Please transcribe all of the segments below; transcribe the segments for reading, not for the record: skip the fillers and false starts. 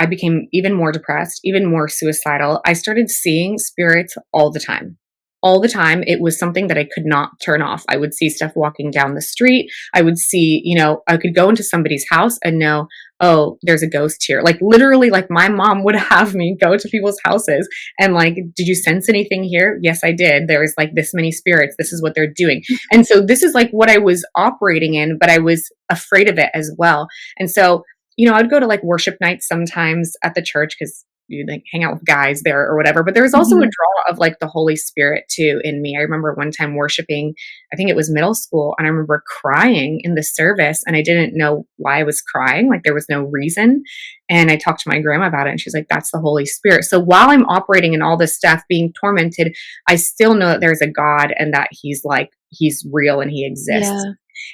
I became even more depressed, even more suicidal. I started seeing spirits all the time. All the time. It was something that I could not turn off. I would see stuff walking down the street. I would see, I could go into somebody's house and know, oh, there's a ghost here. Like literally, like my mom would have me go to people's houses and like, did you sense anything here? Yes, I did. There was like this many spirits. This is what they're doing. And so this is like what I was operating in, but I was afraid of it as well. And so, I'd go to like worship nights sometimes at the church because you like hang out with guys there or whatever. But there was also a Mhm. draw of like the Holy Spirit too in me. I remember one time worshiping, I think it was middle school, and I remember crying in the service and I didn't know why I was crying. Like there was no reason. And I talked to my grandma about it and she's like, that's the Holy Spirit. So while I'm operating in all this stuff, being tormented, I still know that there's a God and that he's real and he exists. Yeah.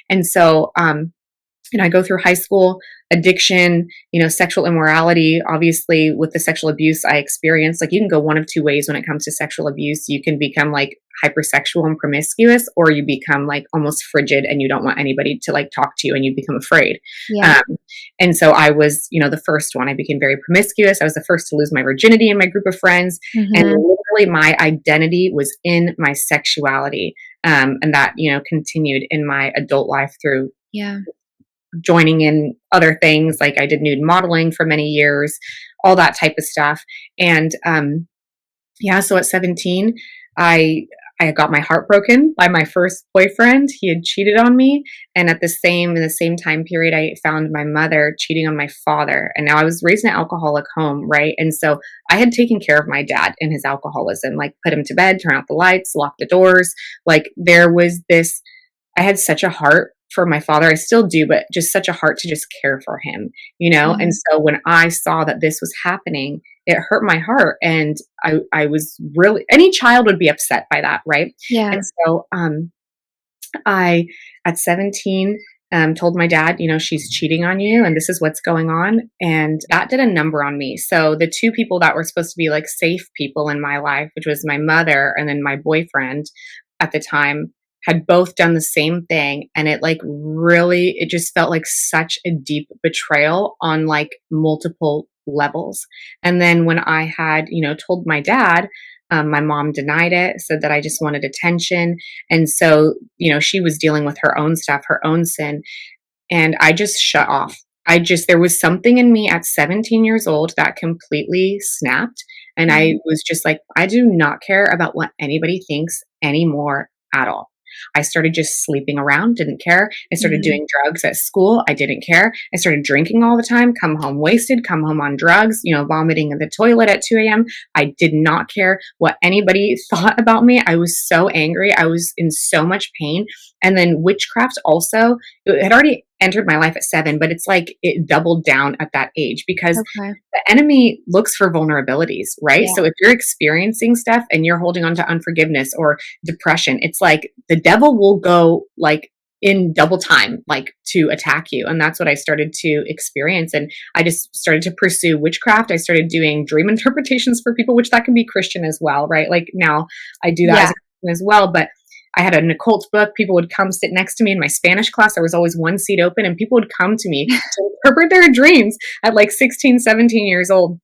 And so, I go through high school, addiction, sexual immorality. Obviously, with the sexual abuse I experienced, like you can go one of two ways when it comes to sexual abuse. You can become like hypersexual and promiscuous, or you become like almost frigid and you don't want anybody to like talk to you and you become afraid. Yeah. Um, and so I was, the first one. I became very promiscuous. I was the first to lose my virginity in my group of friends. And Mhm. literally my identity was in my sexuality. And that, continued in my adult life through Yeah. joining in other things. Like I did nude modeling for many years, all that type of stuff. And so at 17, I I got my heart broken by my first boyfriend. He had cheated on me, and in the same time period, I found my mother cheating on my father. And now I was raised in an alcoholic home, right? And so I had taken care of my dad in his alcoholism, like put him to bed, turn out the lights, lock the doors. Like there was this I had such a heart for my father. I still do, but just such a heart to just care for him. And Yeah. so when I saw that this was happening, it hurt my heart. And I was really, any child would be upset by that, right? Yeah. And so I, at 17, told my dad, she's cheating on you and this is what's going on. And that did a number on me. So the two people that were supposed to be like safe people in my life, which was my mother and then my boyfriend at the time, had both done the same thing. And it just felt like such a deep betrayal on like multiple levels. And then when I had, told my dad, my mom denied it, said that I just wanted attention. And so, she was dealing with her own stuff, her own sin. And I just shut off. There was something in me at 17 years old that completely snapped. And I Mhm. was just like, I do not care about what anybody thinks anymore at all. I started just sleeping around, didn't care. I started Mhm. doing drugs at school. I didn't care. I started drinking all the time, come home wasted, come home on drugs, vomiting in the toilet at 2 a.m. I did not care what anybody thought about me. I was so angry. I was in so much pain. And then witchcraft also, it had already entered my life at 7, but it's like it doubled down at that age because Okay. the enemy looks for vulnerabilities, right? Yeah. So if you're experiencing stuff and you're holding on to unforgiveness or depression, it's like the devil will go like in double time, like to attack you. And that's what I started to experience. And I just started to pursue witchcraft. I started doing dream interpretations for people, which that can be Christian as well, right? Like now I do that as Yeah. a Christian as well. But I had an occult book. People would come sit next to me in my Spanish class. There was always one seat open, and people would come to me to interpret their dreams at like 16, 17 years old.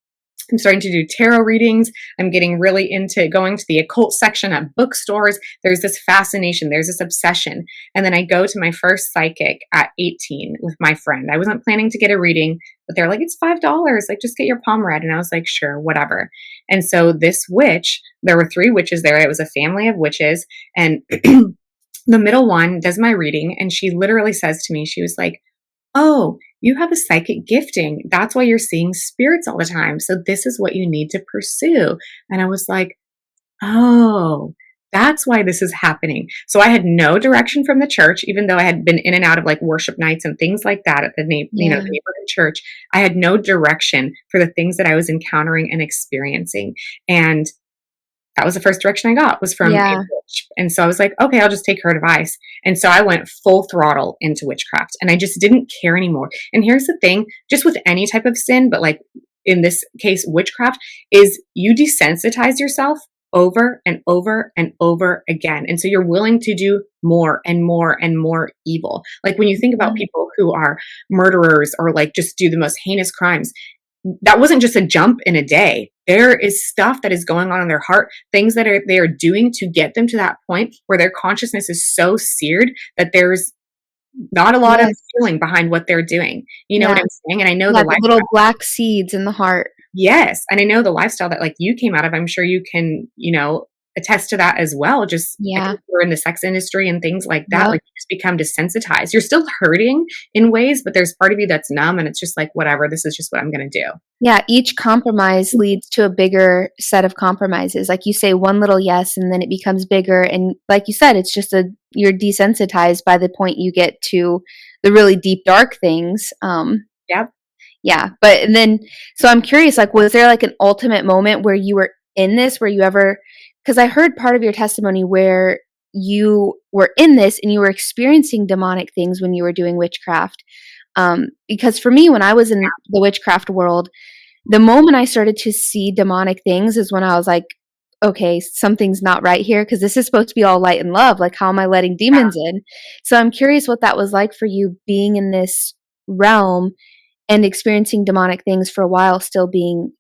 I'm starting to do tarot readings. I'm getting really into going to the occult section at bookstores. There's this fascination, there's this obsession. And then I go to my first psychic at 18 with my friend. I wasn't planning to get a reading, but they're like, it's $5. Like, just get your palm read. And I was like, sure, whatever. And so this witch, there were 3 witches there. It was a family of witches. And the middle one does my reading. And she literally says to me, she was like, oh, you have a psychic gifting. That's why you're seeing spirits all the time. So this is what you need to pursue. And I was like, oh, that's why this is happening. So I had no direction from the church, even though I had been in and out of like worship nights and things like that at the Yeah. neighborhood church. I had no direction for the things that I was encountering and experiencing. And that was the first direction I got was from a Yeah. witch. And so I was like, okay, I'll just take her advice. And so I went full throttle into witchcraft and I just didn't care anymore. And here's the thing, just with any type of sin, but like in this case, witchcraft, is you desensitize yourself over and over and over again. And so you're willing to do more and more and more evil. Like when you think about Mhm. people who are murderers or like just do the most heinous crimes, that wasn't just a jump in a day. There is stuff that is going on in their heart, things that they are doing to get them to that point where their consciousness is so seared that there's not a lot of Yes. feeling behind what they're doing. You know what Yeah. I'm saying? And I know the Yeah, the life. little black seeds in the heart. Yes, and I know the lifestyle that, like, you came out of, I'm sure you can, attest to that as well. Just I Yeah. think we're in the sex industry and things like that, Yep. like, you just become desensitized. You're still hurting in ways, but there's part of you that's numb, and it's just like, "Whatever, this is just what I'm gonna do." Yeah, each compromise leads to a bigger set of compromises. Like you say one little yes and then it becomes bigger, and like you said, it's just a you're desensitized by the point you get to the really deep dark things. Yep. Yeah, but and then so I'm curious, like, was there like an ultimate moment where you were in this, where you ever? Because I heard part of your testimony where you were in this and you were experiencing demonic things when you were doing witchcraft. Because for me, when I was in the witchcraft world, the moment I started to see demonic things is when I was like, okay, something's not right here because this is supposed to be all light and love. Like, how am I letting demons in? So I'm curious what that was like for you being in this realm and experiencing demonic things for a while, still being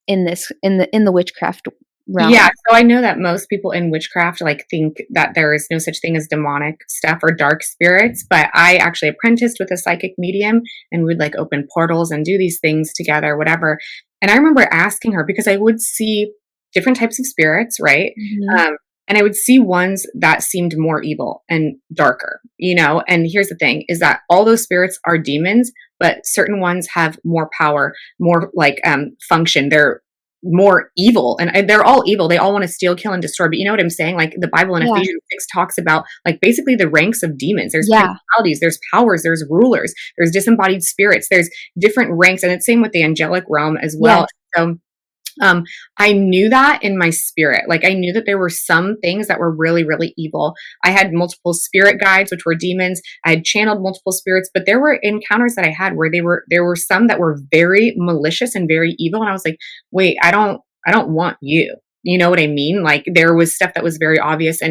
in this in the witchcraft Yeah, realm. so I know that most people in witchcraft, like, think that there is no such thing as demonic stuff or dark spirits, but I actually apprenticed with a psychic medium, and we'd, like, open portals and do these things together, whatever, and I remember asking her because I would see different types of spirits, right? Mhm. Um, and I would see ones that seemed more evil and darker, and here's the thing, is that all those spirits are demons, but certain ones have more power, more, like, function. They're more evil, and they're all evil. They all want to steal, kill, and destroy. But you know what I'm saying? Like, the Bible in Yeah. Ephesians 6 talks about, like, basically the ranks of demons. There's Yeah. principalities, there's powers, there's rulers, there's disembodied spirits, there's different ranks, and it's same with the angelic realm as well. Yes. So um, I knew that in my spirit. Like, I knew that there were some things that were really, really evil. I had multiple spirit guides, which were demons. I had channeled multiple spirits, but there were encounters that I had where there were some that were very malicious and very evil. And I was like, wait, I don't want you. You know what I mean? Like, there was stuff that was very obvious,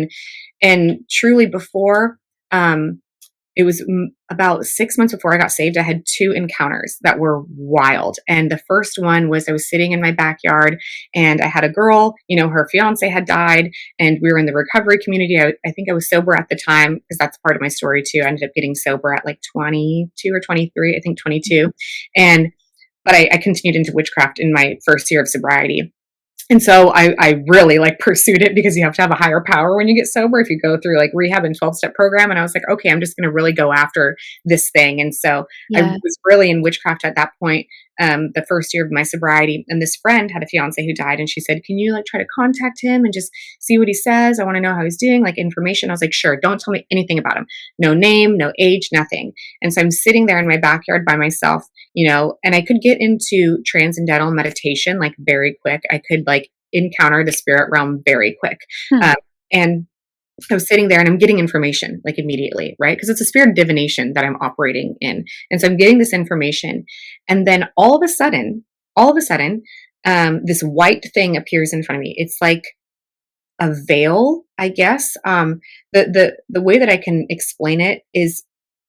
and truly before, um, it was about 6 months before I got saved. I had two encounters that were wild. And the first one was I was sitting in my backyard and I had a girl, her fiance had died, and we were in the recovery community. I think I was sober at the time because that's part of my story too. I ended up getting sober at like 22 or 23, I think 22. But I continued into witchcraft in my first year of sobriety. And so I really like pursued it because you have to have a higher power when you get sober if you go through like rehab and 12-step program. And I was like, okay, I'm just going to really go after this thing. And so I Yeah. was really in witchcraft at that point, the first year of my sobriety. And this friend had a fiance who died, and she said, can you like try to contact him and just see what he says? I want to know how he's doing, like information. I was like, sure, don't tell me anything about him. No name, no age, nothing. And so I'm sitting there in my backyard by myself, and I could get into transcendental meditation like very quick. I could like encounter the spirit realm very quick. Hmm. And I was sitting there and I'm getting information like immediately, right? Because it's a spirit of divination that I'm operating in. And so I'm getting this information. And then all of a sudden, this white thing appears in front of me. It's like a veil, I guess. The way that I can explain it is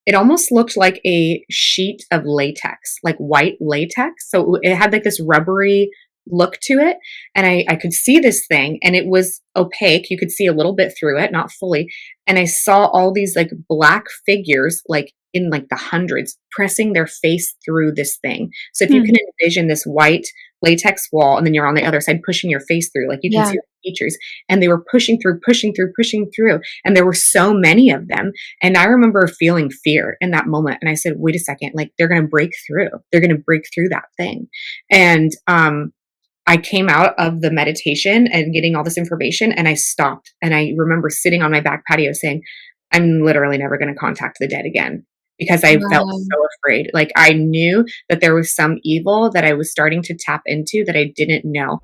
it almost looked like a sheet of latex, like white latex. So it had like this rubbery look to it. And I could see this thing and it was opaque. You could see a little bit through it, not fully. And I saw all these like black figures, like in like the hundreds, pressing their face through this thing. So if you Hmm. can envision this white latex wall and then you're on the other side pushing your face through, like you can Yeah. see the features. And they were pushing through, pushing through, pushing through. And there were so many of them. And I remember feeling fear in that moment. And I said, wait a second, like they're going to break through. They're going to break through that thing. And I came out of the meditation and getting all this information and I stopped. And I remember sitting on my back patio saying, I'm literally never going to contact the dead again because I felt Wow. so afraid. Like I knew that there was some evil that I was starting to tap into that I didn't know.